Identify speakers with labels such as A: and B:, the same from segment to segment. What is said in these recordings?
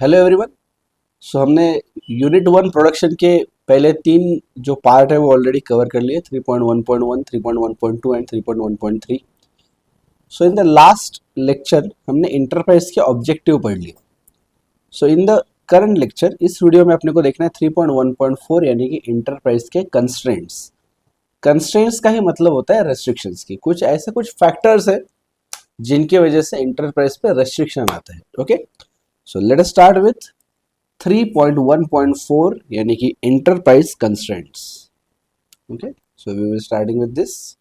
A: Hello everyone. सो हमने unit 1 production के पहले 3 जो पार्ट है वो ऑलरेडी कवर कर लिए 3.1.1, 3.1.2 and 3.1.3। So in the last lecture हमने इंटरप्राइज के ऑब्जेक्टिव पढ़ लिए। सो इन द करंट लेक्चर इस वीडियो में अपने को देखना है 3.1.4 यानी कि इंटरप्राइज के कंस्ट्रेंट्स। कंस्ट्रेंट्स का ही मतलब होता है रेस्ट्रिक्शंस की। कुछ ऐसे कुछ फैक्टर्स है जिनकी वजह से इंटरप्राइज पे रेस्ट्रिक्शन आता है। Okay, so let us start with 3.1.4 यानी कि enterprise constraints. Okay, so we will starting with this.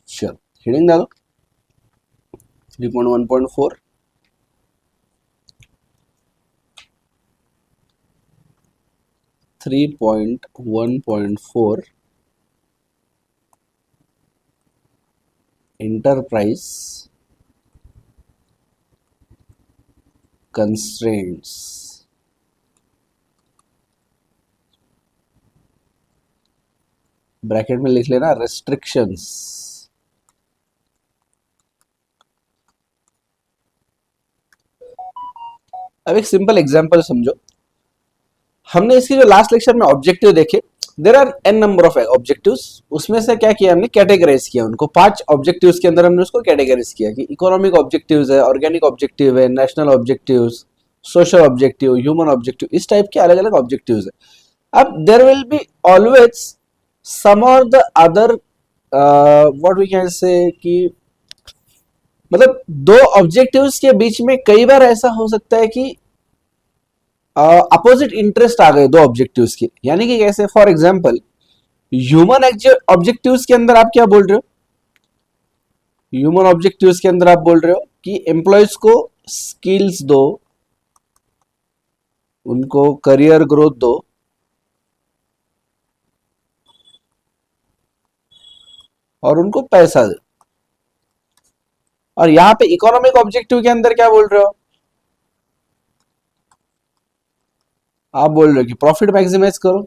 A: Sure, heading डालो 3.1.4 3.1.4 enterprise constraints. ब्रैकेट में लिख लेना रेस्ट्रिक्शंस। अब एक सिंपल एग्जांपल समझो। हमने इसकी जो लास्ट लेक्चर में ऑब्जेक्टिव देखे, there are n number of objectives. उसमें से क्या किया हमने, कैटेगराइज किया उनको। 5 ऑब्जेक्टिव्स के अंदर हमने उसको कैटेगराइज किया कि इकोनॉमिक ऑब्जेक्टिव्स है, ऑर्गेनिक ऑब्जेक्टिव है, national objectives, social objective, human objective, इस टाइप के अलग अलग ऑब्जेक्टिव्स है। अब there will be always some or the other what we can say कि मतलब दो ऑब्जेक्टिव्स के बीच में कई बार ऐसा हो सकता है कि अपोजिट इंटरेस्ट आ गए दो ऑब्जेक्टिव्स के। यानी कि कैसे, फॉर एग्जांपल ह्यूमन ऑब्जेक्टिव्स के अंदर आप क्या बोल रहे हो, ह्यूमन ऑब्जेक्टिव्स के अंदर आप बोल रहे हो कि एम्प्लॉयज को स्किल्स दो, उनको करियर ग्रोथ दो, और उनको पैसा दो। और यहां पे इकोनॉमिक ऑब्जेक्टिव के अंदर क्या बोल रहे हो, आप बोल रहे हो कि प्रॉफिट मैक्सिमाइज करो।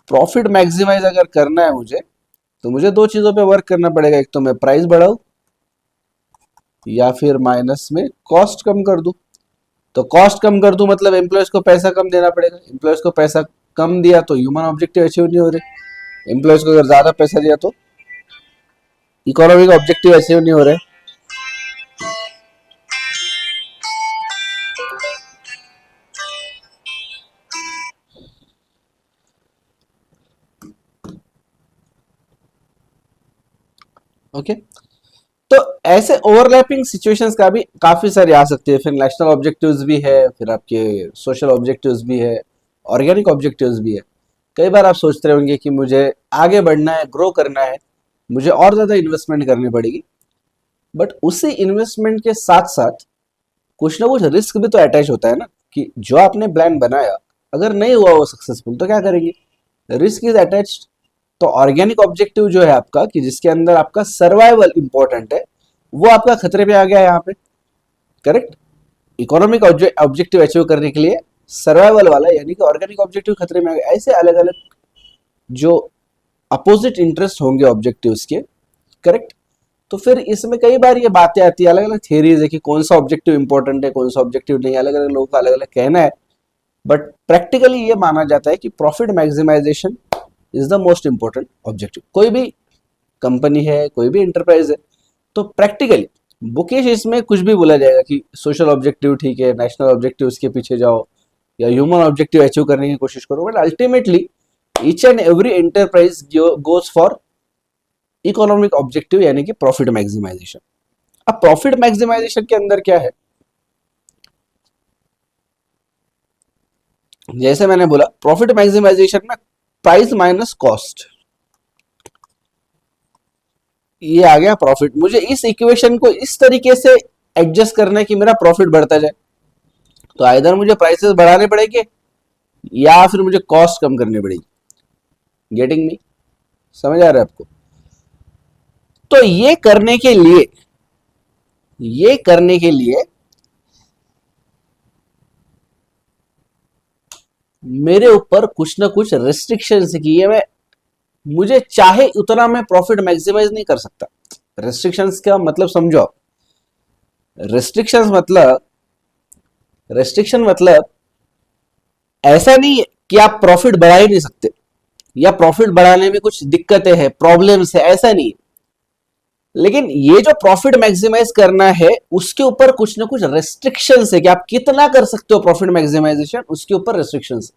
A: प्रॉफिट मैक्सिमाइज अगर करना है मुझे, तो मुझे दो चीजों पे वर्क करना पड़ेगा। एक तो मैं प्राइस बढ़ाऊं या फिर माइनस में कॉस्ट कम कर दूं। तो कॉस्ट कम कर दूं मतलब एम्प्लॉयज को पैसा कम देना पड़ेगा। एम्प्लॉयज को पैसा कम दिया तो ह्यूमन ऑब्जेक्टिव अचीव नहीं हो रहे। एम्प्लॉयज को अगर ज्यादा पैसा दिया तो इकोनॉमिक ऑब्जेक्टिव अचीव नहीं हो रहे। ओके, तो ऐसे ओवरलैपिंग सिचुएशंस का भी काफी सारी आ सकती है। फिर नेशनल ऑब्जेक्टिव्स भी है, फिर आपके सोशल ऑब्जेक्टिव्स भी है, ऑर्गेनिक ऑब्जेक्टिव्स भी है। कई बार आप सोचते होंगे कि मुझे आगे बढ़ना है, ग्रो करना है, मुझे और ज्यादा इन्वेस्टमेंट करनी पड़ेगी। बट उसी इन्वेस्टमेंट के साथ साथ कुछ ना कुछ रिस्क भी तो अटैच होता है ना, कि जो आपने प्लान बनाया अगर नहीं हुआ वो सक्सेसफुल तो क्या करेंगे, रिस्क इज अटैच्ड। तो ऑर्गेनिक ऑब्जेक्टिव जो है आपका, कि जिसके अंदर आपका सर्वाइवल इंपॉर्टेंट है, वो आपका खतरे पे आ गया है यहाँ पे। करेक्ट, इकोनॉमिक ऑब्जेक्टिव अचीव करने के लिए सर्वाइवल वाला यानी कि ऑर्गेनिक ऑब्जेक्टिव खतरे में आ गया। ऐसे अलग अलग जो अपोजिट इंटरेस्ट होंगे ऑब्जेक्टिव्स के, करेक्ट। तो फिर इसमें कई बार ये बातें आती है, अलग अलग थियरीज है कि कौन सा ऑब्जेक्टिव इंपॉर्टेंट है, कौन सा ऑब्जेक्टिव नहीं, अलग अलग लोगों का अलग अलग कहना है। बट प्रैक्टिकली ये माना जाता है कि profit maximisation is the most important objective. कोई भी कंपनी है, कोई भी इंटरप्राइज है, तो प्रैक्टिकली बुकिश इसमें कुछ भी बोला जाएगा कि सोशल ऑब्जेक्टिव ठीक है, नेशनल ऑब्जेक्टिव उसके पीछे जाओ, या ह्यूमन ऑब्जेक्टिव अचीव करने की कोशिश करो। But ultimately each and every enterprise goes for economic objective यानी कि प्रॉफिट मैक्सिमाइजेशन। अब प्रॉफिट मैक्सिमाइजेशन के अंदर क्या है, जैसे मैंने बोला प्रॉफिट मैक्सिमाइजेशन में प्राइस माइनस कॉस्ट, ये आ गया प्रॉफिट। मुझे इस इक्वेशन को इस तरीके से एडजस्ट करना है कि मेरा प्रॉफिट बढ़ता जाए। तो आइदर मुझे प्राइसेस बढ़ाने पड़ेंगे या फिर मुझे कॉस्ट कम करनी पड़ेगी। गेटिंग मी, समझ आ रहा है आपको। तो ये करने के लिए मेरे ऊपर कुछ ना कुछ रेस्ट्रिक्शंस की है। मुझे चाहे उतना मैं प्रॉफिट मैक्सिमाइज नहीं कर सकता। रेस्ट्रिक्शंस का मतलब समझो आप, रेस्ट्रिक्शन मतलब ऐसा नहीं है कि आप प्रॉफिट बढ़ा ही नहीं सकते या प्रॉफिट बढ़ाने में कुछ दिक्कतें हैं, प्रॉब्लम्स है, ऐसा नहीं है। लेकिन ये जो प्रॉफिट मैक्सिमाइज करना है उसके ऊपर कुछ ना कुछ रेस्ट्रिक्शंस है कि आप कितना कर सकते हो प्रॉफिट मैक्सिमाइजेशन, उसके ऊपर रेस्ट्रिक्शंस।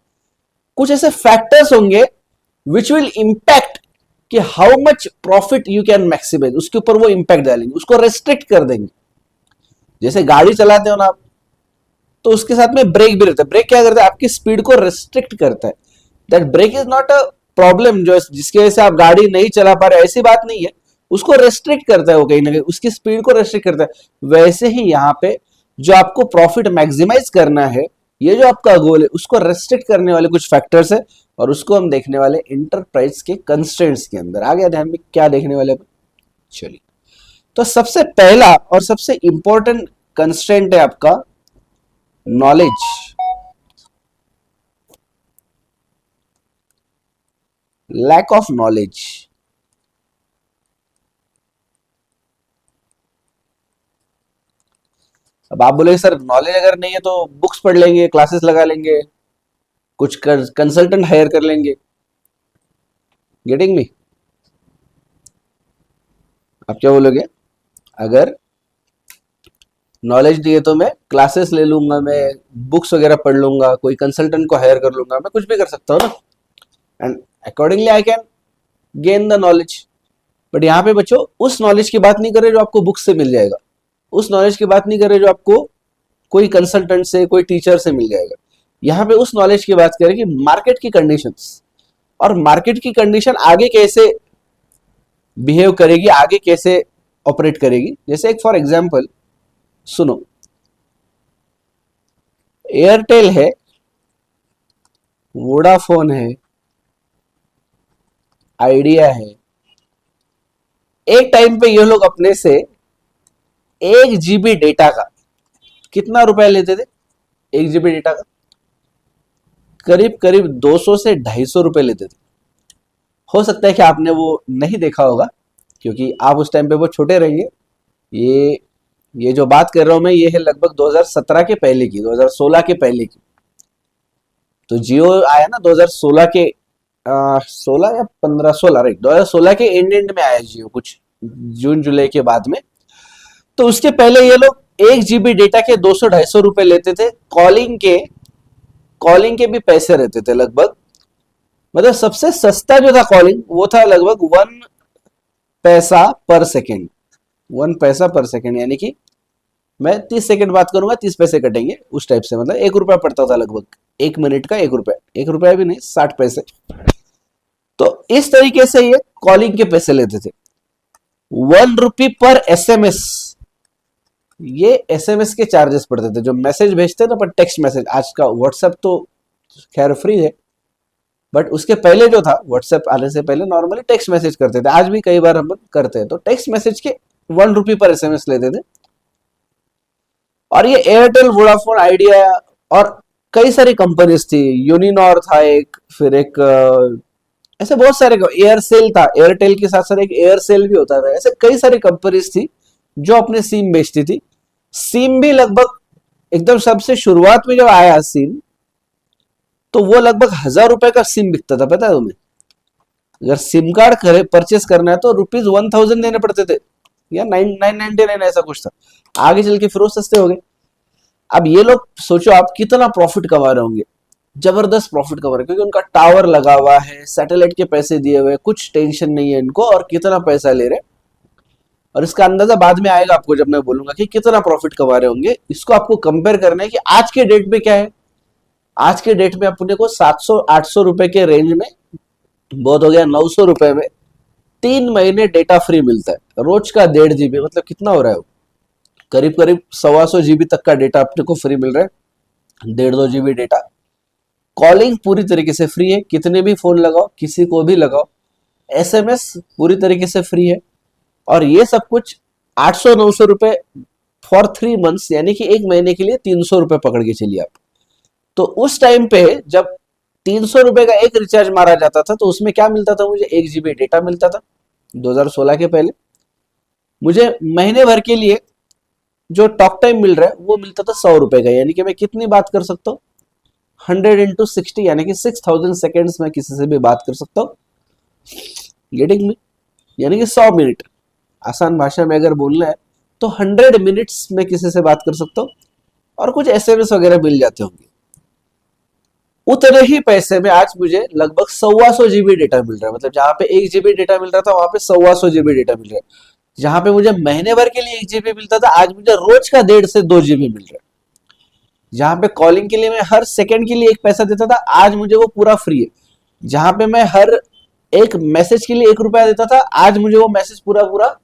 A: कुछ ऐसे फैक्टर्स होंगे विच विल इंपैक्ट कि how much profit you can maximise, उसके ऊपर वो इंपैक्ट डालेंगे, उसको रेस्ट्रिक्ट कर देंगे। जैसे गाड़ी चलाते हो ना आप, तो उसके साथ में ब्रेक भी रहता है। ब्रेक क्या करता है, आपकी स्पीड को रेस्ट्रिक्ट करता है। That break is not a problem जो जिसकी वजह से आप गाड़ी नहीं चला पा रहे, ऐसी बात नहीं है। उसको रेस्ट्रिक्ट करता है वो, कहीं ना कहीं उसकी स्पीड को रेस्ट्रिक्ट करता है। वैसे ही यहाँ पे जो आपको प्रॉफिट मैक्सिमाइज करना है, ये जो आपका गोल है, उसको रेस्ट्रिक्ट करने वाले कुछ फैक्टर्स है, और उसको हम देखने वाले इंटरप्राइज के कंस्ट्रेंट्स के अंदर। आ गया ध्यान में क्या देखने वाले? चलिए, तो सबसे पहला और सबसे इंपॉर्टेंट कंस्ट्रेंट है आपका नॉलेज। Lack of knowledge. अब आप बोले सर नॉलेज अगर नहीं है तो बुक्स पढ़ लेंगे, क्लासेस लगा लेंगे, कुछ कंसल्टेंट हायर कर लेंगे। Getting me? आप क्या बोलोगे? अगर नॉलेज नहीं है तो मैं क्लासेस ले लूंगा, मैं बुक्स वगैरह पढ़ लूंगा, कोई कंसल्टेंट को हायर कर लूंगा, मैं कुछ भी कर सकता हूँ ना, and accordingly I can gain the knowledge. But यहाँ पे बच्चों उस नॉलेज की बात नहीं कर रहे जो आपको बुक से मिल जाएगा, उस नॉलेज की बात नहीं कर रहे जो आपको कोई कंसल्टेंट से, कोई टीचर से मिल जाएगा। यहाँ पे उस नॉलेज की बात करें कि मार्केट की कंडीशंस, और मार्केट की कंडीशन आगे कैसे बिहेव करेगी, आगे कैसे ऑपरेट करेगी। जैसे एक फॉर एग्जांपल सुनो, एयरटेल है, वोडाफोन है, आइडिया है। एक टाइम पे ये लोग अपने से 1 GB डेटा का कितना रुपया लेते थे? 1 GB डेटा का करीब करीब 200 से 250 रुपए लेते थे। हो सकता है कि आपने वो नहीं देखा होगा, क्योंकि आप उस टाइम पे वो छोटे रहेंगे। ये ये जो बात कर रहा हूं मैं, ये है लगभग 2017 के पहले की, 2016 के पहले की। तो जियो आया ना 2016 के 16 या 15, 16, राइट, 2016 के एंड में आया जियो, कुछ जून जुलाई के बाद में। तो उसके पहले ये लोग 1 GB डेटा के 200-250 रुपए लेते थे। कॉलिंग के भी पैसे रहते थे लगभग, मतलब सबसे सस्ता जो था कॉलिंग वो था लगभग 1 पैसा पर सेकेंड। 1 पैसा पर सेकेंड, यानी कि मैं 30 सेकेंड बात करूंगा, 30 पैसे कटेंगे, उस टाइप से। मतलब 1 रुपया पड़ता था लगभग, 1 मिनट का 1 रुपया, 1 रुपया भी नहीं, 60 पैसे। तो इस तरीके से ये कॉलिंग के पैसे लेते थे। 1 रुपी पर SMS, ये SMS के चार्जेस पड़ते थे, जो मैसेज भेजते थे ना, पर टेक्स्ट मैसेज। आज का व्हाट्सएप तो खैर फ्री है, बट उसके पहले जो था, व्हाट्सएप आने से पहले नॉर्मली टेक्स्ट मैसेज करते थे, आज भी कई बार हम करते हैं। तो टेक्स्ट मैसेज के 1 रुपी पर SMS लेते थे। और ये एयरटेल, वोडाफोन, आइडिया और कई सारी कंपनीज थी, यूनिनॉर था एक, फिर एक ऐसे बहुत सारे, एयरसेल था, एयरटेल के साथ साथ एक एयरसेल भी होता था। ऐसे कई सारी कंपनीज थी जो अपने सिम बेचती थी। सिम भी लगभग एकदम सबसे शुरुआत में जब आया सिम, तो वो लगभग 1000 रुपए का सिम बिकता था, पता है तुम्हें? अगर सिम कार्ड परचेस करना है तो ₹1000 देने पड़ते थे, या 999 ऐसा कुछ था। आगे चल के फिर वो सस्ते हो गए। अब ये लोग सोचो आप कितना प्रॉफिट कमा रहे होंगे, जबरदस्त प्रॉफिट कमा रहे हैं, क्योंकि उनका टावर लगा हुआ है, सैटेलाइट के पैसे दिए हुए, कुछ टेंशन नहीं है इनको, और कितना पैसा ले रहे। और इसका अंदाजा बाद में आएगा आपको जब मैं बोलूंगा कि कितना प्रॉफिट कमा रहे होंगे। इसको आपको कंपेयर करना है कि आज के डेट में क्या है। आज के डेट में अपने को 700-800 रुपए के रेंज में, बहुत हो गया 900 रुपए में 3 महीने डेटा फ्री मिलता है। रोज का 1.5 GB, मतलब कितना हो रहा है वो? करीब करीब 125 GB तक का डेटा अपने को फ्री मिल रहा है। 1.5-2 GB डेटा। कॉलिंग पूरी तरीके से फ्री है, कितने भी फोन लगाओ, किसी को भी लगाओ। SMS पूरी तरीके से फ्री है। और ये सब कुछ 800-900 रुपए फॉर 3 मंथ्स, यानी कि 1 महीने के लिए 300 रुपए पकड़ के चलिए आप। तो उस टाइम पे जब 300 रुपए का एक रिचार्ज मारा जाता था, तो उसमें क्या मिलता था? मुझे 1 GB डेटा मिलता था। 2016 के पहले मुझे महीने भर के लिए जो टॉक टाइम मिल रहा है वो मिलता था 100 रुपए का, यानी कि मैं कितनी बात कर सकता हूँ 100 × 60, यानी कि 6000 सेकेंड्स में किसी से भी बात कर सकता हूँ। Getting me? यानी कि 100 मिनट, आसान भाषा में अगर बोलना है तो 100 मिनट्स में किसी से बात कर सकता हूँ, और कुछ एसएमएस वगैरह मिल जाते होंगे। उतने ही पैसे में आज मुझे लगभग 125 GB डेटा मिल रहा है, मतलब जहां पे 1 GB डेटा मिल रहा था वहां पे 125 GB डेटा मिल रहा है। जहां पे मुझे महीने भर के लिए 1 GB मिलता था, आज मुझे रोज का 1.5 से 2 GB मिल रहा है। जहां पे कॉलिंग के लिए मैं हर सेकंड के लिए एक पैसा देता था, आज मुझे वो पूरा फ्री है। जहां पे मैं हर एक मैसेज के लिए 1 रुपया देता था, आज मुझे वो मैसेज पूरा पूरा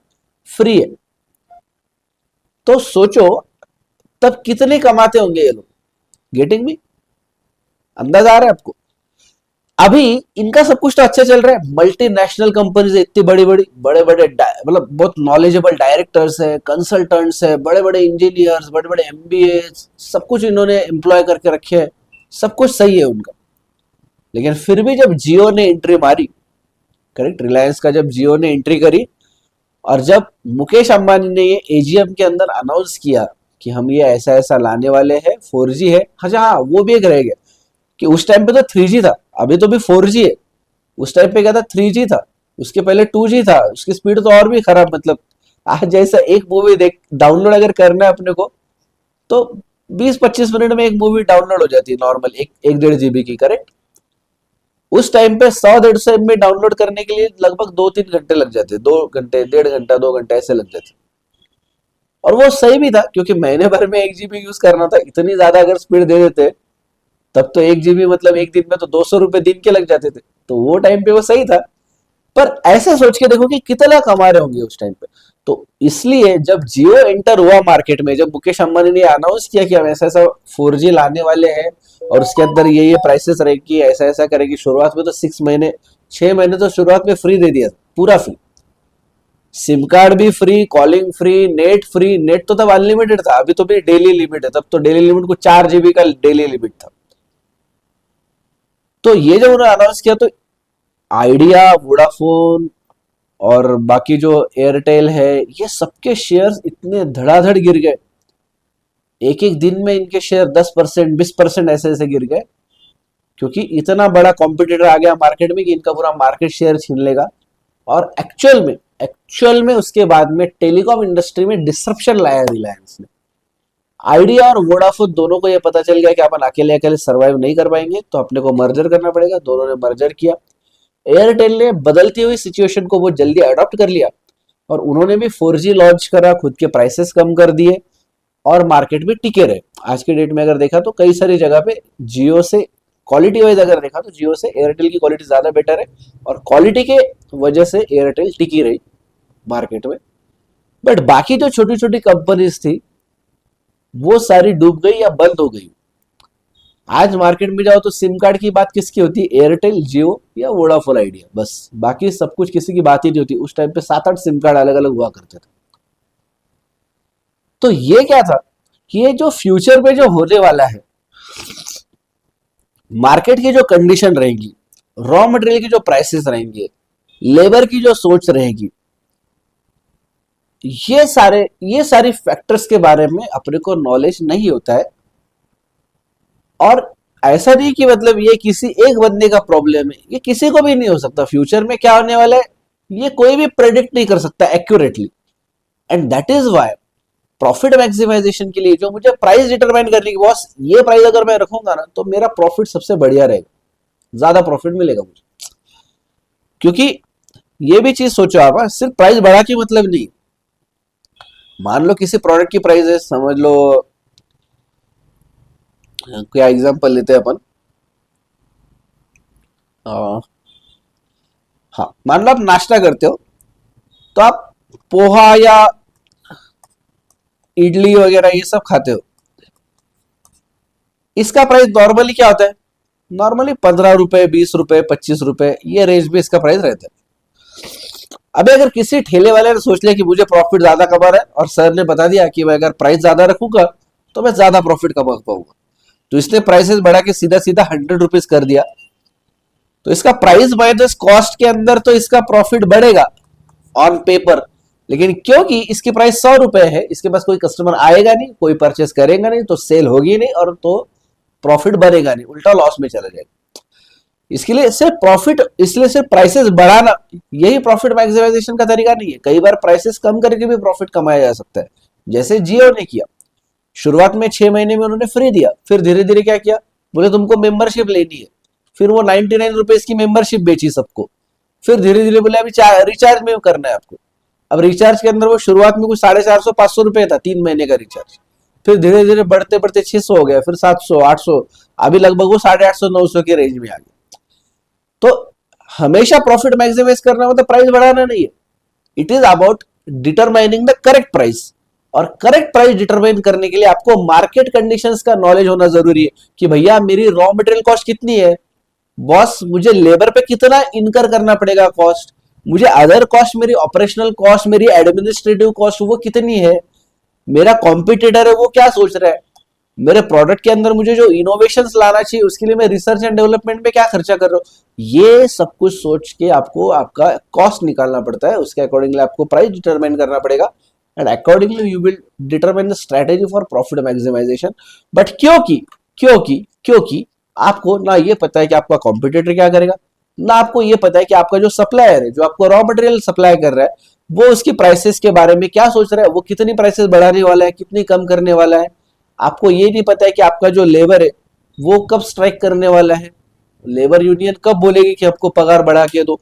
A: फ्री है। तो सोचो तब कितने कमाते होंगे ये लोग। Getting me? अंदाजा आ रहा है आपको? अभी इनका सब कुछ तो अच्छा चल रहा है, मल्टीनेशनल कंपनीज इतनी बड़ी बड़ी, बड़े बड़े मतलब बहुत नॉलेजेबल डायरेक्टर्स है, कंसल्टेंट्स है, बड़े बड़े इंजीनियर्स, बड़े बड़े एमबीए, सब कुछ इन्होंने एम्प्लॉय करके रखे हैं, सब कुछ सही है उनका। लेकिन फिर भी जब जियो ने एंट्री मारी, करेक्ट, रिलायंस का जब जियो ने एंट्री करी, और जब मुकेश अंबानी ने ये एजीएम के अंदर अनाउंस किया कि हम ये ऐसा ऐसा लाने वाले हैं, 4G है। अच्छा हाँ, वो भी एक रह गया कि उस टाइम पे तो 3G था, अभी तो भी 4G है। उस टाइम पे क्या था, 3G था, उसके पहले 2G था, उसकी स्पीड तो और भी खराब। मतलब आज जैसा एक मूवी देख डाउनलोड अगर करना है अपने को, तो 20-25 मिनट में एक मूवी डाउनलोड हो जाती है नॉर्मल, एक 1.5 GB की, करेक्ट। उस टाइम पे 100-150 MB डाउनलोड करने के लिए लगभग 2-3 घंटे लग जाते, 2 घंटे, 1.5 घंटा, 2 घंटे ऐसे लग जाते। और वो सही भी था, क्योंकि महीने भर में 1 GB यूज करना था। इतनी ज्यादा अगर स्पीड दे देते तब तो 1 GB मतलब एक दिन में तो 200 रुपए दिन के लग जाते थे, तो वो टाइम पे वो सही था। पर ऐसे सोच के देखो कि कितना कमा रहे होंगे उस टाइम पे। तो इसलिए जब जियो एंटर हुआ मार्केट में, जब मुकेश अंबानी ने अनाउंस किया कि हम ऐसा ऐसा 4G लाने वाले हैं और उसके अंदर ये प्राइसेस रहेगी, ऐसा ऐसा करेगी, शुरुआत में तो 6 महीने 6 महीने तो शुरुआत में फ्री दे दिया, पूरा फ्री, सिम कार्ड भी free, calling free, net free. Net तो तब अनलिमिटेड था, अभी तो भी डेली लिमिट है, तब तो डेली लिमिट को 4 GB का डेली लिमिट था। तो ये जब उन्होंने अनाउंस किया तो आइडिया, वोडाफोन और बाकी जो एयरटेल है, ये सबके शेयर्स इतने धड़ाधड़ गिर गए। एक एक दिन में इनके शेयर 10%, 20% ऐसे ऐसे गिर गए, क्योंकि इतना बड़ा कॉम्पिटिटर आ गया मार्केट में कि इनका पूरा मार्केट शेयर छीन लेगा। और एक्चुअल में उसके बाद में टेलीकॉम इंडस्ट्री में डिसरप्शन लाया रिलायंस ने। आइडिया और वोडाफोन दोनों को यह पता चल गया कि अपन अकेले अकेले सर्वाइव नहीं कर पाएंगे, तो अपने को मर्जर करना पड़ेगा। दोनों ने मर्जर किया। एयरटेल ने बदलती हुई सिचुएशन को बहुत जल्दी अडॉप्ट कर लिया, और उन्होंने भी 4G लॉन्च करा, खुद के प्राइसेस कम कर दिए, और मार्केट में टिके रहे। आज के डेट में अगर देखा तो कई सारी जगह पे जियो से क्वालिटी वाइज अगर देखा तो जियो से एयरटेल की क्वालिटी ज्यादा बेटर है, और क्वालिटी के वजह से एयरटेल टिकी रही मार्केट में। बट बाकी जो छोटी छोटी कंपनीज थी वो सारी डूब गई या बंद हो गई। आज मार्केट में जाओ तो सिम कार्ड की बात किसकी होती है, एयरटेल, जियो या वोडाफोन आइडिया, बस। बाकी सब कुछ किसी की बात ही नहीं होती। उस टाइम पे 7-8 सिम कार्ड अलग अलग हुआ करते थे। तो ये क्या था कि ये जो फ्यूचर में जो होने वाला है, मार्केट की जो कंडीशन रहेगी, रॉ मटेरियल की जो प्राइसेस रहेंगे, लेबर की जो सोच रहेगी, ये सारी फैक्टर्स के बारे में अपने को नॉलेज नहीं होता है। और ऐसा नहीं कि मतलब ये किसी एक बंदे का प्रॉब्लम है, ये किसी को भी नहीं हो सकता। फ्यूचर में क्या होने वाला है ये कोई भी प्रेडिक्ट नहीं कर सकता accurately. And that is why profit maximisation के लिए जो मुझे प्राइस डिटरमाइन करने की, बॉस ये प्राइस अगर मैं रखूंगा ना तो मेरा प्रॉफिट सबसे बढ़िया रहेगा, ज्यादा प्रॉफिट मिलेगा मुझे। क्योंकि ये भी चीज सोचो आप, सिर्फ प्राइस बढ़ा के मतलब नहीं। मान लो किसी प्रोडक्ट की प्राइस है, समझ लो, क्या एग्जांपल लेते हैं अपन, हाँ, मान लो आप नाश्ता करते हो, तो आप पोहा या इडली वगैरह ये सब खाते हो। इसका प्राइस नॉर्मली क्या होता है, नॉर्मली 15 रुपए, 20 रुपए, 25 रुपए, ये रेंज में इसका प्राइस रहता है। अबे अगर किसी ठेले वाले ने सोच लिया कि मुझे प्रॉफिट ज्यादा कमा रहा है, और सर ने बता दिया कि मैं अगर प्राइस ज्यादा रखूंगा तो मैं ज्यादा प्रॉफिट कमा पाऊंगा, तो इसने प्राइसेस बढ़ा के सीधा सीधा 100 रुपीज कर दिया। तो इसका प्राइस माइनस कॉस्ट के अंदर तो इसका प्रॉफिट बढ़ेगा ऑन पेपर, लेकिन क्योंकि इसकी प्राइस 100 रुपए है, इसके पास कोई कस्टमर आएगा नहीं, कोई परचेस करेगा नहीं, तो सेल होगी नहीं और तो प्रॉफिट बनेगा नहीं, उल्टा लॉस में चला जाएगा। इसके लिए सिर्फ प्रॉफिट, इसलिए सिर्फ प्राइसेस बढ़ाना यही प्रॉफिट मैक्सिमाइजेशन का तरीका नहीं है। कई बार प्राइसेस कम करके भी प्रॉफिट कमाया जा सकता है, जैसे जियो ने किया। शुरुआत में 6 महीने में उन्होंने फ्री दिया, फिर धीरे धीरे क्या किया, बोले तुमको मेंबरशिप लेनी है, फिर वो 99 रुपीज की मेंबरशिप बेची सबको, फिर धीरे धीरे बोले अभी रिचार्ज में करना है आपको। अब रिचार्ज के अंदर वो शुरुआत में कुछ 450-500 रुपए था 3 महीने का रिचार्ज, फिर धीरे धीरे बढ़ते बढ़ते 600 हो गया, फिर 700-800, अभी लगभग वो 850-900 के रेंज में आ गया। तो हमेशा प्रॉफिट मैक्सिमाइज करना मतलब प्राइस बढ़ाना नहीं है, it is about determining the correct price. और करेक्ट प्राइस डिटरमाइन करने के लिए आपको मार्केट कंडीशंस का नॉलेज होना जरूरी है कि भैया मेरी रॉ मटेरियल कॉस्ट कितनी है, बॉस मुझे लेबर पे कितना इनकर करना पड़ेगा कॉस्ट, मुझे अदर कॉस्ट, मेरी ऑपरेशनल कॉस्ट, मेरी एडमिनिस्ट्रेटिव कॉस्ट वो कितनी है, मेरा कॉम्पिटिटर है वो क्या सोच रहा है, मेरे प्रोडक्ट के अंदर मुझे जो इनोवेशन लाना चाहिए उसके लिए मैं रिसर्च एंड डेवलपमेंट में क्या खर्चा कर रहा हूँ, ये सब कुछ सोच के आपको आपका कॉस्ट निकालना पड़ता है। उसके अकॉर्डिंगली आपको प्राइस डिटरमाइन करना पड़ेगा and accordingly you will determine the strategy for profit maximisation. But क्योंकि क्योंकि क्योंकि आपको ना ये पता है कि आपका कॉम्पिटिटर क्या करेगा, ना आपको ये पता है कि आपका जो सप्लायर है, जो आपको रॉ मटेरियल सप्लाई कर रहा है, वो उसकी प्राइसेस के बारे में क्या सोच रहा है, वो कितनी प्राइसेस बढ़ाने वाला है, कितनी कम करने वाला है। आपको ये नहीं पता है कि आपका जो लेबर है वो कब स्ट्राइक करने वाला है, लेबर यूनियन कब बोलेगी कि आपको पगार बढ़ा के दो।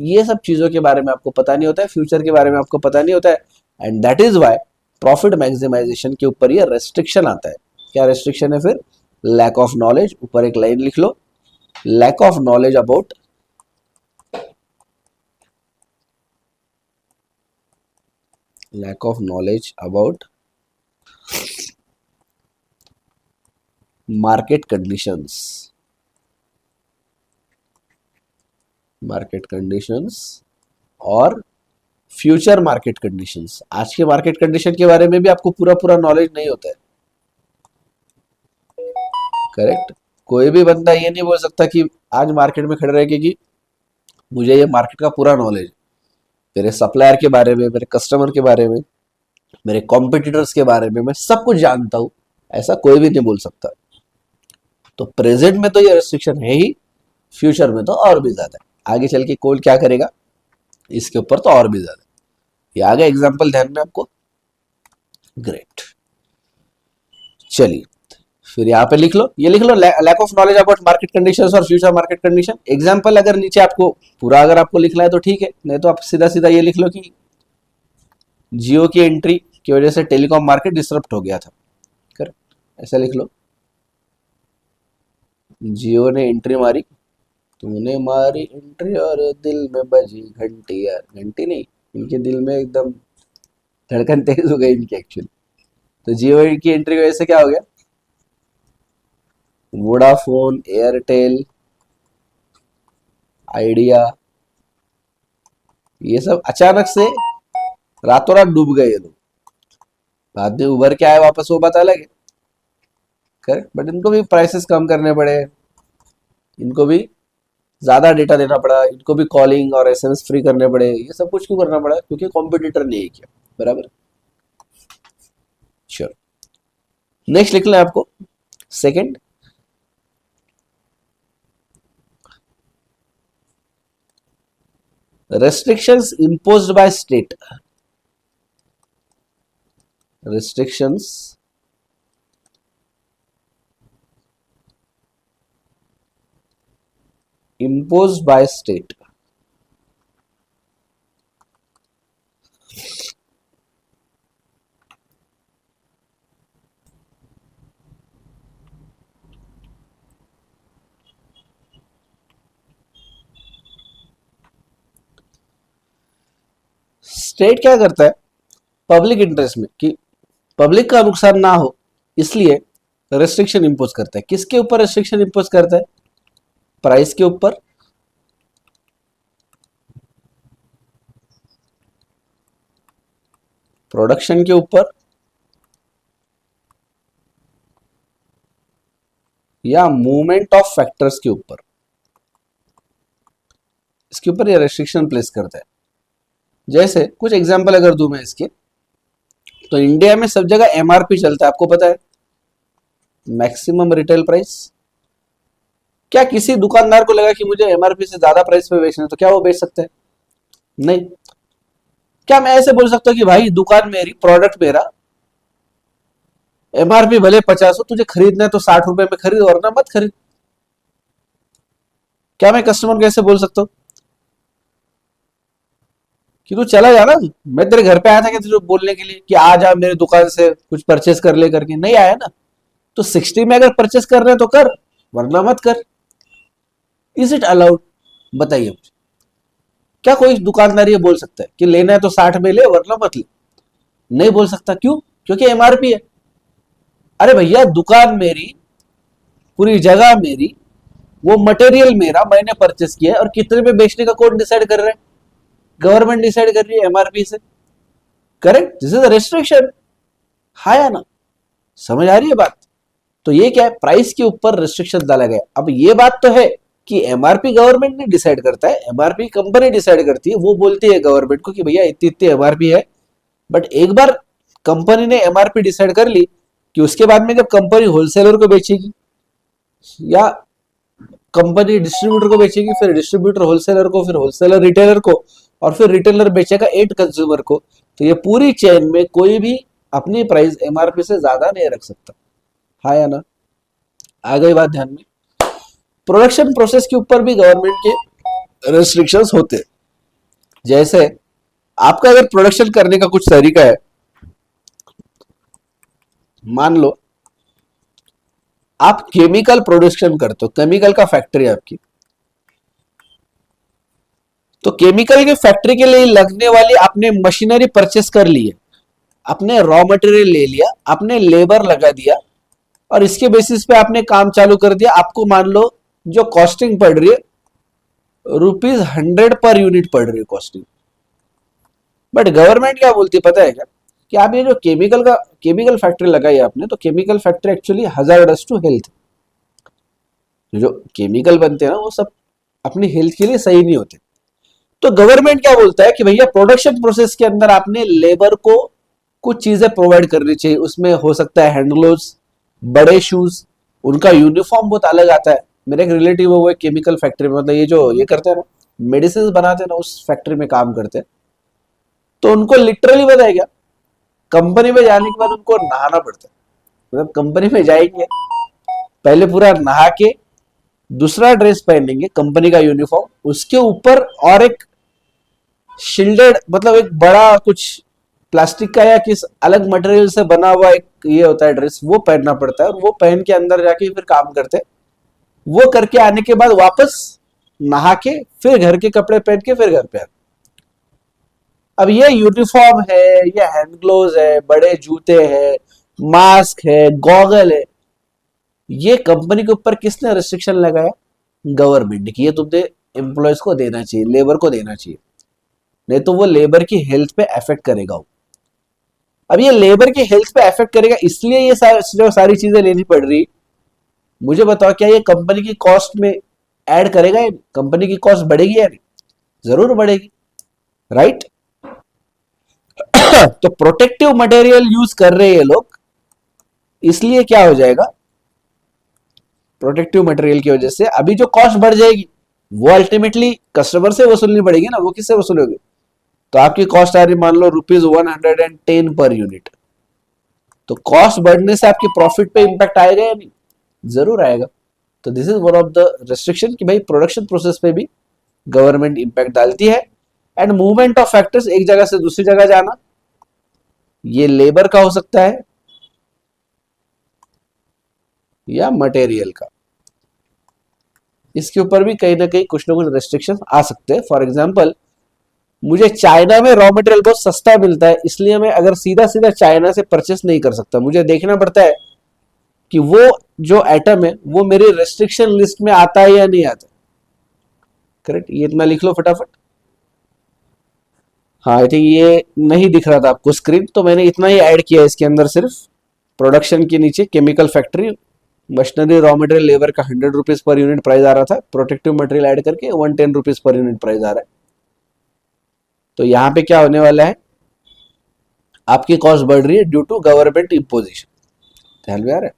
A: ये सब चीजों के बारे में आपको पता नहीं होता है, फ्यूचर के बारे में आपको पता नहीं होता है, and that is why profit maximisation के ऊपर ये रेस्ट्रिक्शन आता है। क्या रेस्ट्रिक्शन है फिर? Lack of knowledge. ऊपर एक लाइन लिख लो, lack of knowledge about market conditions, और फ्यूचर मार्केट कंडीशंस। आज के मार्केट कंडीशन के बारे में भी आपको पूरा पूरा नॉलेज नहीं होता है, करेक्ट। कोई भी बंदा ये नहीं बोल सकता कि आज मार्केट में खड़े रह के कि मुझे ये मार्केट का पूरा नॉलेज, मेरे सप्लायर के बारे में, मेरे कस्टमर के बारे में, मेरे कॉम्पिटिटर्स के बारे में मैं सब कुछ जानता हूं, ऐसा कोई भी नहीं बोल सकता। तो प्रेजेंट में तो ये रेस्ट्रिक्शन है ही, फ्यूचर में तो और भी ज्यादा है। आगे चल के कोल क्या करेगा इसके ऊपर तो और भी ज्यादा। ये आ गया एग्जाम्पल ध्यान में आपको? ग्रेट। चलिए फिर यहाँ पे लिख लो, ये लिख लो lack of knowledge about market conditions और फ्यूचर मार्केट कंडीशन। एग्जाम्पल अगर नीचे आपको पूरा अगर आपको लिखना है तो ठीक है, नहीं तो आप सीधा सीधा ये लिख लो कि जियो की एंट्री की वजह से टेलीकॉम मार्केट डिसरप्ट हो गया था, कर ऐसा लिख लो। जियो ने एंट्री मारी, तूने मारी एंट्री और दिल में बजी घंटी, यार घंटी नहीं, इनके दिल में एकदम धड़कन तेज हो गई इनकी एक्चुअली। तो जियो की एंट्री की वजह से क्या हो गया, वोडाफोन, एयरटेल, आइडिया, ये सब अचानक से रातों रात डूब गए ये लोग। बाद में उभर के आए वापस वो बात अलग है, करेक्ट। बट इनको भी प्राइसेस कम करने पड़े, इनको भी ज्यादा डेटा देना पड़ा, इनको भी कॉलिंग और एसएमएस फ्री करने पड़े। ये सब कुछ क्यों करना पड़ा? क्योंकि कॉम्पिटिटर ने ये किया, बराबर। श्योर। नेक्स्ट लिखना है आपको second, restrictions imposed by state, restrictions imposed by state। State क्या करता है पब्लिक इंटरेस्ट में कि पब्लिक का नुकसान ना हो, इसलिए रेस्ट्रिक्शन इंपोज करता है। किसके ऊपर रेस्ट्रिक्शन इंपोज करता है? प्राइस के ऊपर, प्रोडक्शन के ऊपर, या मूवमेंट ऑफ फैक्टर्स के ऊपर। इसके ऊपर ये रेस्ट्रिक्शन प्लेस करता है। जैसे कुछ एग्जांपल अगर दूं मैं इसके, तो इंडिया में सब जगह एमआरपी चलता है, आपको पता है, मैक्सिमम रिटेल प्राइस। क्या किसी दुकानदार को लगा कि मुझे एमआरपी से ज्यादा प्राइस पे बेचना है तो क्या वो बेच सकते हैं? नहीं। क्या मैं ऐसे बोल सकता हूँ कि भाई दुकान मेरी, प्रोडक्ट मेरा, एमआरपी भले 50 हो, तुझे खरीदना है तो 60 रुपए में खरीद वरना मत खरीद? क्या मैं कस्टमर को ऐसे बोल सकता हूँ कि तू चला जा ना, मैं तेरे घर पे आया था क्या तुझे बोलने के लिए कि आ जा मेरी दुकान से कुछ परचेस कर ले करके? नहीं आया ना। तो 60 में अगर परचेस कर रहे हैं तो कर, वरना मत कर। Is it allowed? बताइए मुझे। क्या कोई दुकानदार ये बोल सकता है कि लेना है तो 60 में ले वरना मत ले? नहीं बोल सकता। क्यों? क्योंकि एमआरपी है। अरे भैया दुकान मेरी, पूरी जगह मेरी, वो मटेरियल मेरा, मैंने परचेस किया है, और कितने में बेचने का कौन डिसाइड कर रहा है? गवर्नमेंट डिसाइड कर रही है एमआरपी से। Correct, this is a restriction. हाँ या ना? समझ आ रही है बात? तो ये क्या है, प्राइस के ऊपर रिस्ट्रिक्शन डाला गया। अब ये बात तो है कि एमआरपी गवर्नमेंट नहीं डिसाइड करता है, एमआरपी कंपनी डिसाइड करती है। वो बोलती है गवर्नमेंट को कि भैया इतनी इतनी एमआरपी है। बट एक बार कंपनी ने एमआरपी डिसाइड कर ली कि उसके बाद में जब कंपनी होलसेलर को बेचेगी, या कंपनी डिस्ट्रीब्यूटर को बेचेगी, फिर डिस्ट्रीब्यूटर होलसेलर को, फिर होलसेलर रिटेलर को, और फिर रिटेलर बेचेगा एंड कंज्यूमर को, तो ये पूरी चेन में कोई भी अपनी प्राइस एमआरपी से ज्यादा नहीं रख सकता। हाँ या ना? आ गई बात ध्यान में? प्रोडक्शन प्रोसेस के ऊपर भी गवर्नमेंट के रेस्ट्रिक्शंस होते हैं। जैसे आपका अगर प्रोडक्शन करने का कुछ तरीका है, मान लो आप केमिकल प्रोडक्शन करते हो, केमिकल का फैक्ट्री है आपकी, तो केमिकल की फैक्ट्री के लिए लगने वाली आपने मशीनरी परचेस कर ली है, आपने रॉ मटेरियल ले लिया, आपने लेबर लगा दिया, और इसके बेसिस पे आपने काम चालू कर दिया। आपको मान लो जो कॉस्टिंग पड़ रही है, ₹100 पर यूनिट पड़ रही है कॉस्टिंग। बट गवर्नमेंट क्या बोलती है पता है क्या? कि आप ये जो केमिकल फैक्ट्री लगाई है आपने, तो chemical factory actually hazardous to health. जो केमिकल बनते हैं ना वो सब अपनी हेल्थ के लिए सही नहीं होते। तो गवर्नमेंट क्या बोलता है कि भैया प्रोडक्शन प्रोसेस के अंदर आपने लेबर को कुछ चीजें प्रोवाइड करनी चाहिए। उसमें हो सकता है हैंड ग्लोव्स, बड़े शूज, उनका यूनिफॉर्म बहुत अलग आता है। मेरे एक रिलेटिव है, वो एक केमिकल फैक्ट्री में, मतलब ये जो ये करते हैं ना, मेडिसिन बनाते हैं ना, उस फैक्ट्री में काम करते हैं। तो उनको लिटरली बताया गया, कंपनी में जाने के बाद उनको नहाना पड़ता है। मतलब कंपनी में जाएंगे, पहले पूरा नहा के दूसरा ड्रेस पहनेंगे कंपनी का यूनिफॉर्म, उसके ऊपर और एक शील्डेड, मतलब एक बड़ा कुछ प्लास्टिक का या किस अलग मटेरियल से बना हुआ एक ये होता है ड्रेस, वो पहनना पड़ता है, और वो पहन के अंदर जाके फिर काम करते हैं। वो करके आने के बाद वापस नहा के फिर घर के कपड़े पहन के फिर घर पे आते। अब ये यूनिफॉर्म है, ये हैंड ग्लोव्स है, बड़े जूते हैं, मास्क है, गॉगल है, ये कंपनी के ऊपर किसने रिस्ट्रिक्शन लगाया? गवर्नमेंट की। ये तुमने एम्प्लॉयज को देना चाहिए, लेबर को देना चाहिए, नहीं तो वो लेबर की हेल्थ पे अफेक्ट करेगा। अब ये लेबर की हेल्थ पे अफेक्ट करेगा, इसलिए ये जो सारी चीजें लेनी पड़ रही। मुझे बताओ क्या ये कंपनी की कॉस्ट में ऐड करेगा या कंपनी की कॉस्ट बढ़ेगी या नहीं? जरूर बढ़ेगी, राइट? तो प्रोटेक्टिव मटेरियल यूज कर रहे हैं ये लोग, इसलिए क्या हो जाएगा, प्रोटेक्टिव मटेरियल की वजह से अभी जो कॉस्ट बढ़ जाएगी वो अल्टीमेटली कस्टमर से वसूलनी पड़ेगी ना। वो किससे वसूलोगे? तो आपकी कॉस्ट आ रही मान लो ₹110 पर यूनिट, तो कॉस्ट बढ़ने से आपकी प्रॉफिट पे इंपैक्ट आएगा या नहीं? जरूर आएगा। तो this is one of the restriction कि भाई प्रोडक्शन प्रोसेस पे भी गवर्नमेंट इंपैक्ट डालती है। एंड मूवमेंट ऑफ फैक्टर्स, एक जगह से दूसरी जगह जाना, ये लेबर का हो सकता है या मटेरियल का, इसके ऊपर भी कहीं ना कहीं कुछ ना कुछ रेस्ट्रिक्शन आ सकते हैं। फॉर एग्जाम्पल, मुझे चाइना में रॉ मटेरियल बहुत सस्ता मिलता है, इसलिए मैं अगर सीधा सीधा चाइना से परचेस नहीं कर सकता, मुझे देखना पड़ता है कि वो जो आइटम है वो मेरी रेस्ट्रिक्शन लिस्ट में आता है या नहीं आता। करेक्ट, ये इतना लिख लो फटाफट। हाँ, आई थिंक ये नहीं दिख रहा था आपको स्क्रीन, तो मैंने इतना ही ऐड किया इसके अंदर। सिर्फ प्रोडक्शन के नीचे chemical factory, machinery, raw material, labour का ₹100 पर यूनिट प्राइस आ रहा था, प्रोटेक्टिव मटेरियल ऐड करके ₹110 पर यूनिट प्राइस आ रहा है। तो यहाँ पे क्या होने वाला है, आपकी कॉस्ट बढ़ रही है ड्यू टू गवर्नमेंट इम्पोजिशन। ध्यान में आ रहा है?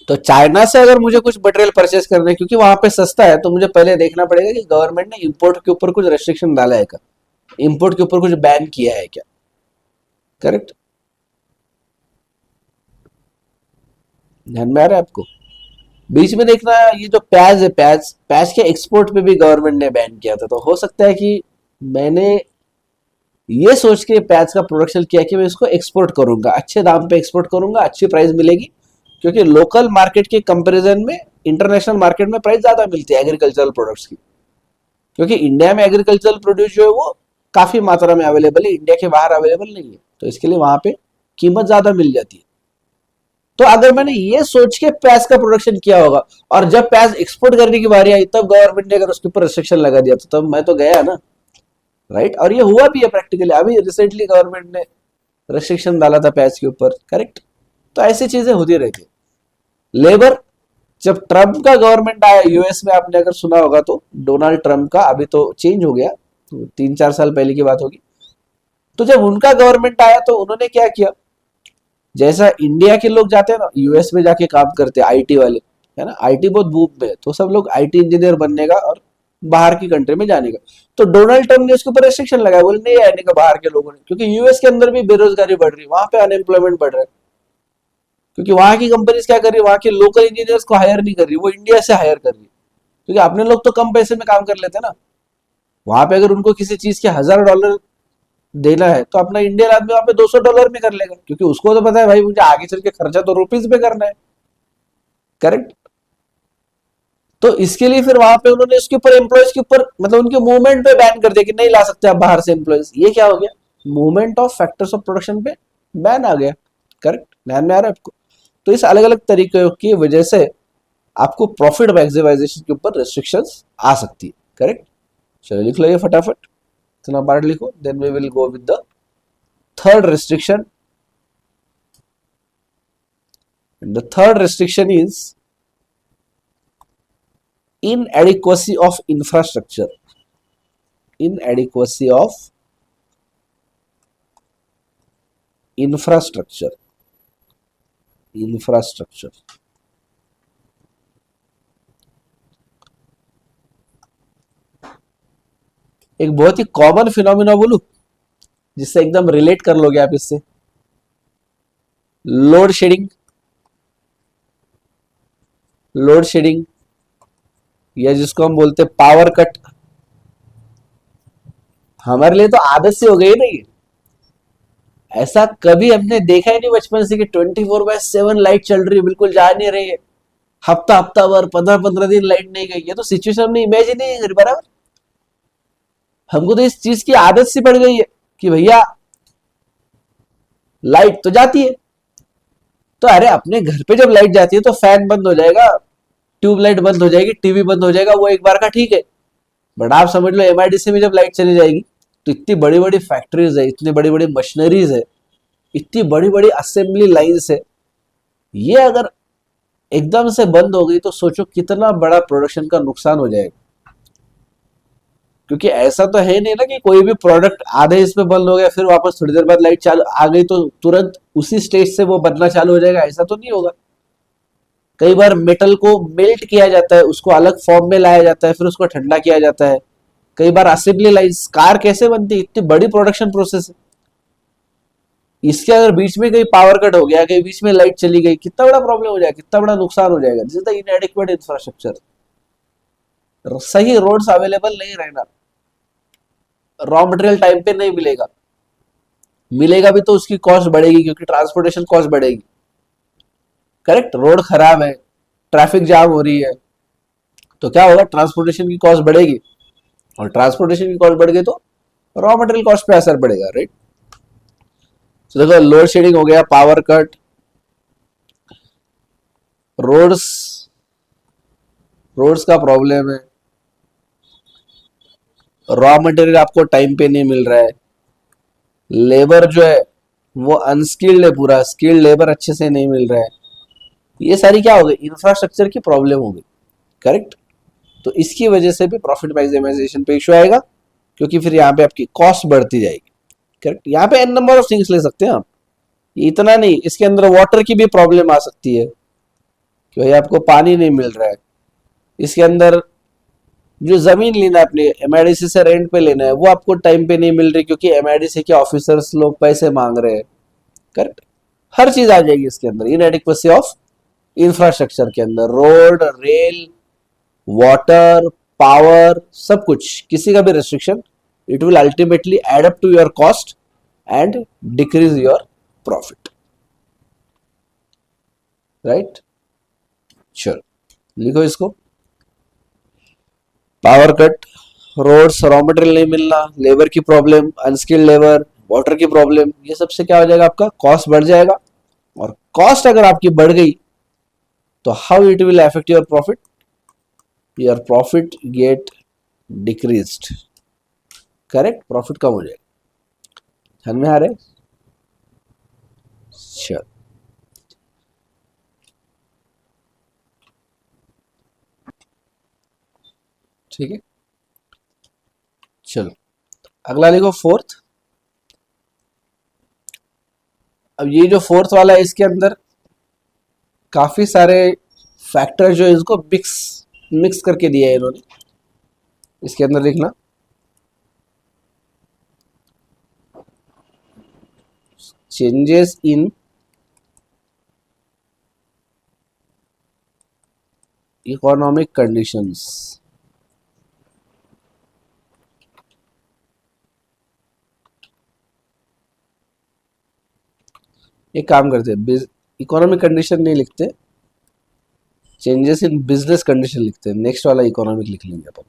A: तो चाइना से अगर मुझे कुछ मटेरियल परचेस करना है क्योंकि वहां पे सस्ता है, तो मुझे पहले देखना पड़ेगा कि गवर्नमेंट ने इंपोर्ट के ऊपर कुछ रेस्ट्रिक्शन डाला है क्या, इंपोर्ट के ऊपर कुछ बैन किया है क्या। करेक्ट? ध्यान में आ रहा है आपको? बीच में देखना, ये जो प्याज है, प्याज प्याज के एक्सपोर्ट पे भी गवर्नमेंट ने बैन किया था। तो हो सकता है कि मैंने ये सोच के प्याज का प्रोडक्शन किया कि मैं इसको एक्सपोर्ट करूंगा, अच्छे दाम पे एक्सपोर्ट करूंगा, अच्छी प्राइस मिलेगी, क्योंकि लोकल मार्केट के कंपैरिजन में इंटरनेशनल मार्केट में प्राइस ज्यादा मिलती है एग्रीकल्चरल प्रोडक्ट्स की, क्योंकि इंडिया में एग्रीकल्चरल प्रोड्यूस जो है वो काफी मात्रा में अवेलेबल है, इंडिया के बाहर अवेलेबल नहीं है, तो इसके लिए वहां पे कीमत ज्यादा मिल जाती है। तो अगर मैंने ये सोच के प्याज का प्रोडक्शन किया होगा और जब प्याज एक्सपोर्ट करने की बारी आई तब गवर्नमेंट ने अगर उसके ऊपर रिस्ट्रिक्शन लगा दिया तो तब मैं तो गया ना, राइट? और ये हुआ भी है प्रैक्टिकली, अभी रिसेंटली गवर्नमेंट ने रेस्ट्रिक्शन डाला था प्याज के ऊपर। करेक्ट? तो ऐसी चीजें होती रहती है। लेबर, जब ट्रम्प का गवर्नमेंट आया यूएस में, आपने अगर सुना होगा तो, डोनाल्ड ट्रम्प का, अभी तो चेंज हो गया, तो 3-4 साल पहले की बात होगी। तो जब उनका गवर्नमेंट आया तो उन्होंने क्या किया, जैसा इंडिया के लोग जाते हैं ना यूएस में जाके काम करते हैं, आईटी वाले, है ना, आईटी बहुत बूम में है, तो सब लोग आईटी इंजीनियर बनने का और बाहर की कंट्री में जाने का। तो डोनाल्ड ट्रम्प ने उसके ऊपर रेस्ट्रिक्शन लगाया, बोले नहीं आने का बाहर के लोगों ने, क्योंकि यूएस के अंदर भी बेरोजगारी बढ़ रही है, वहां पे अनएम्प्लॉयमेंट बढ़ रहा है, क्योंकि वहां की कंपनीज क्या कर रही है, वहां के लोकल इंजीनियर्स को हायर नहीं कर रही, वो इंडिया से हायर कर रही है, क्योंकि अपने लोग तो कम पैसे में काम कर लेते हैं ना। वहां पे अगर उनको किसी चीज के $1000 देना है तो अपना इंडियन आदमी वहां पे $200 में कर लेगा, क्योंकि उसको तो पता है भाई मुझे आगे चल के खर्चा तो रुपीज में करना है। करेक्ट? तो इसके लिए फिर वहां पे उन्होंने इसके ऊपर एम्प्लॉयज के ऊपर, मतलब उनके मूवमेंट पे बैन कर दिया कि नहीं ला सकते आप बाहर से एम्प्लॉयज। ये क्या हो गया, movement of factors of production पे बैन आ गया। करेक्ट? ध्यान में आ रहा है आपको? तो इस अलग अलग तरीके की वजह से आपको प्रॉफिट मैक्सिमाइजेशन के ऊपर रिस्ट्रिक्शंस आ सकती है। करेक्ट? चलो लिख लो ये फटाफट, इतना पार्ट लिखो, then we will go with the third restriction. And the third restriction is inadequacy of infrastructure. Inadequacy of infrastructure. Infrastructure. एक बहुत ही कॉमन फिनोमिना बोलूं जिससे एकदम रिलेट कर लोगे आप इससे, लोड शेडिंग। लोड शेडिंग या जिसको हम बोलते हैं पावर कट, हमारे लिए तो आदत से हो गई ना ये। ऐसा कभी हमने देखा ही नहीं बचपन से कि 24/7 लाइट चल रही है, बिल्कुल जा नहीं रही है, हफ्ता हफ्ता भर 15-15 दिन लाइट नहीं गई। ये तो सिचुएशन हमने इमेजिन नहीं करी, बराबर। हमको तो इस चीज की आदत सी पड़ गई है कि भैया लाइट तो जाती है, तो अरे अपने घर पे जब लाइट जाती है तो फैन बंद हो जाएगा, ट्यूबलाइट बंद हो जाएगी, टीवी बंद हो जाएगा, वो एक बार का ठीक है। बट आप समझ लो एमआईडीसी में जब लाइट चली जाएगी तो इतनी बड़ी बड़ी फैक्ट्रीज है, इतनी बड़ी बड़ी मशीनरीज है, इतनी बड़ी बड़ी असेंबली लाइन्स है, ये अगर एकदम से बंद हो गई तो सोचो कितना बड़ा प्रोडक्शन का नुकसान हो जाएगा। क्योंकि ऐसा तो है नहीं ना कि कोई भी प्रोडक्ट आधे इसमें बंद हो गया फिर वापस थोड़ी देर बाद लाइट चालू आ गई तो तुरंत उसी स्टेज से वो बनना चालू हो जाएगा, ऐसा तो नहीं होगा। कई बार मेटल को मेल्ट किया जाता है, उसको अलग फॉर्म में लाया जाता है, फिर उसको ठंडा किया जाता है। कई बार असेंबली लाइन्स, कार कैसे बनती है, इतनी बड़ी प्रोडक्शन प्रोसेस है, इसके अगर बीच में कहीं पावर कट हो गया, कहीं बीच में लाइट चली गई, कितना बड़ा प्रॉब्लम हो जाएगा, कितना बड़ा नुकसान हो जाएगा। This is the इनएडिक्वेट infrastructure. सही रोड्स अवेलेबल नहीं रहना, रॉ मटेरियल टाइम पे नहीं मिलेगा, मिलेगा भी तो उसकी कॉस्ट बढ़ेगी क्योंकि ट्रांसपोर्टेशन कॉस्ट बढ़ेगी। करेक्ट? रोड खराब है, ट्रैफिक जाम हो रही है, तो क्या होगा, ट्रांसपोर्टेशन की कॉस्ट बढ़ेगी, और ट्रांसपोर्टेशन की कॉस्ट बढ़ गई तो रॉ मटेरियल कॉस्ट पे असर पड़ेगा। राइट? तो देखो लोड शेडिंग हो गया, पावर कट, रोड्स रोड्स का प्रॉब्लम है, रॉ मटेरियल आपको टाइम पे नहीं मिल रहा है, लेबर जो है वो अनस्किल्ड है, पूरा स्किल्ड लेबर अच्छे से नहीं मिल रहा है। ये सारी क्या हो गई, इंफ्रास्ट्रक्चर की प्रॉब्लम हो गई। करेक्ट? तो इसकी वजह से भी प्रॉफिट मैक्सिमाइजेशन पे इशू आएगा, क्योंकि फिर यहाँ पे आपकी कॉस्ट बढ़ती जाएगी। करेक्ट, यहाँ पे एन नंबर ऑफ थिंग्स ले सकते हैं आप, इतना नहीं, इसके अंदर वाटर की भी प्रॉब्लम आ सकती है कि भाई आपको पानी नहीं मिल रहा है। इसके अंदर जो जमीन लेना है अपने एमआईडीसी से रेंट पे लेना है, वो आपको टाइम पे नहीं मिल रही क्योंकि एमआईडीसी के ऑफिसर्स लोग पैसे मांग रहे हैं। करेक्ट, हर चीज आ जाएगी इसके अंदर, इनएडिक्वेसी ऑफ इंफ्रास्ट्रक्चर के अंदर, रोड, रेल, वाटर, पावर, सब कुछ, किसी का भी restriction, it will ultimately add up to your cost and decrease your profit. Right, चलो लिखो इसको। Power cut, roads, raw material नहीं मिलना, लेबर की प्रॉब्लम, अनस्किल्ड लेबर, वाटर की प्रॉब्लम, ये सबसे क्या हो जाएगा, आपका कॉस्ट बढ़ जाएगा। और कॉस्ट अगर आपकी बढ़ गई तो how it will affect your profit, your profit get decreased. Correct, profit कम हो जाएगा। ध्यान में आ रहा है? चल, ठीक है, चलो अगला लिखो फोर्थ। अब ये जो फोर्थ वाला है, इसके अंदर काफी सारे फैक्टर जो है इसको मिक्स मिक्स करके दिया है इन्होंने। इसके अंदर लिखना चेंजेस इन इकोनॉमिक कंडीशंस। एक काम करते हैं, इकोनॉमिक कंडीशन नहीं लिखते, चेंजेस इन बिजनेस कंडीशन लिखते हैं। नेक्स्ट वाला इकोनॉमिक लिख लेंगे अपन,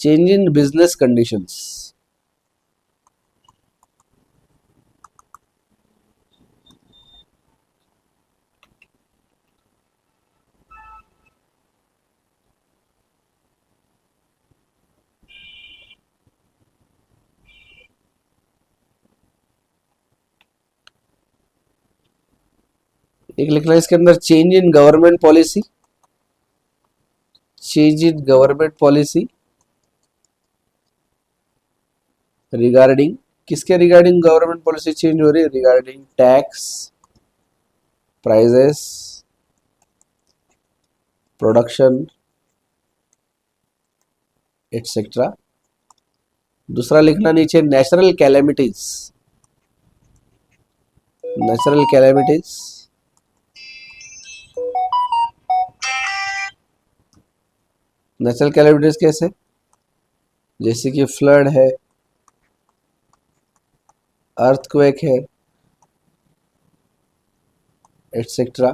A: चेंज इन बिजनेस कंडीशंस। एक लिखना है इसके अंदर change in government policy, change in government policy regarding, किसके रिगार्डिंग गवर्नमेंट पॉलिसी चेंज हो रही है, regarding tax, prices, production etcetera. दूसरा लिखना नीचे natural calamities, natural calamities, natural calamities कैसे, जैसे कि फ्लड है, अर्थक्वेक है, एटसेट्रा।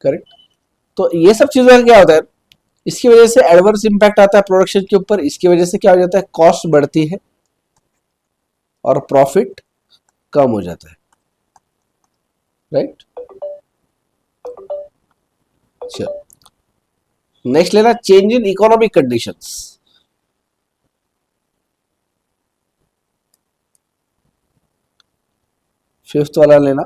A: करेक्ट, तो ये सब चीजों का क्या होता है, इसकी वजह से एडवर्स इंपैक्ट आता है प्रोडक्शन के ऊपर। इसकी वजह से क्या हो जाता है, कॉस्ट बढ़ती है और प्रॉफिट कम हो जाता है। राइट, चलो नेक्स्ट लेना change in economic conditions. Fifth वाला लेना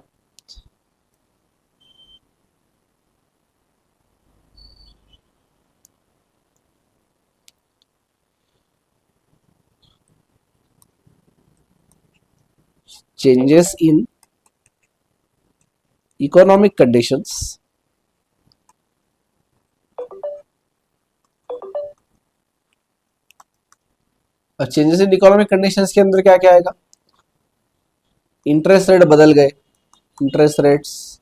A: changes in economic conditions और चेंजेस इन इकोनॉमिक कंडीशंस के अंदर क्या क्या आएगा, इंटरेस्ट रेट बदल गए, interest rates,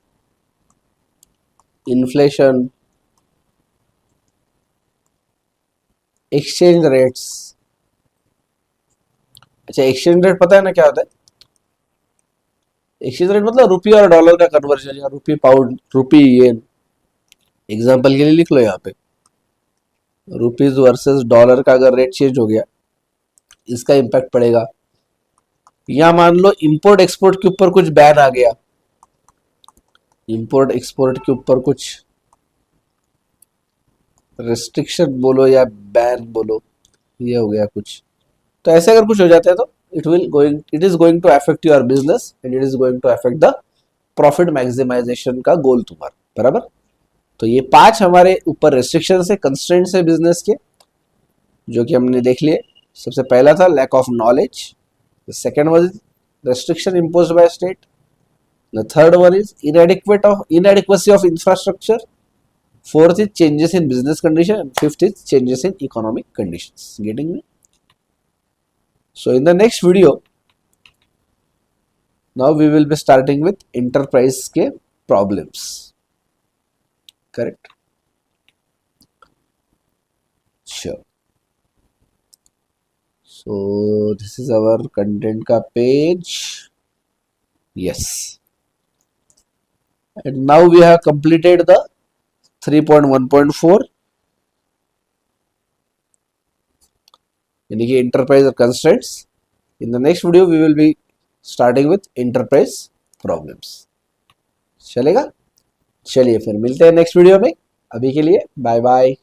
A: inflation, exchange rates. अच्छा, एक्सचेंज रेट पता है ना क्या होता है, एक्सचेंज रेट मतलब रुपये और डॉलर का कन्वर्जन, या रुपये पाउंड, रुपये येन। एग्जांपल के लिए लिख लो यहाँ पे, रुपीज वर्सेस डॉलर का अगर रेट चेंज हो गया, इसका इंपैक्ट पड़ेगा। या मान लो इंपोर्ट एक्सपोर्ट के ऊपर कुछ बैन आ गया, इंपोर्ट एक्सपोर्ट के ऊपर कुछ रिस्ट्रिक्शन बोलो या बैन बोलो, ये हो गया कुछ, तो ऐसे अगर कुछ हो जाता है तो it is going to affect your business and it is going to affect the profit maximization का गोल तुम्हारा, बराबर। तो ये 5 हमारे ऊपर रेस्ट्रिक्शन है, कंस्ट्रेंट्स है बिजनेस के, जो कि हमने देख लिए। सबसे पहला था lack of knowledge, the second was restriction imposed by state, the third one is inadequacy of infrastructure, fourth is changes in business condition, and fifth is changes in economic conditions. Getting me? So in the next video, now we will be starting with enterprise के problems, correct? Sure. So this is our content का page. Yes. And now we have completed the 3.1.4 यानी कि enterprise constraints. In the next video we will be starting with enterprise problems. चलेगा? चलिए फिर मिलते हैं next video में। अभी के लिए बाय बाय।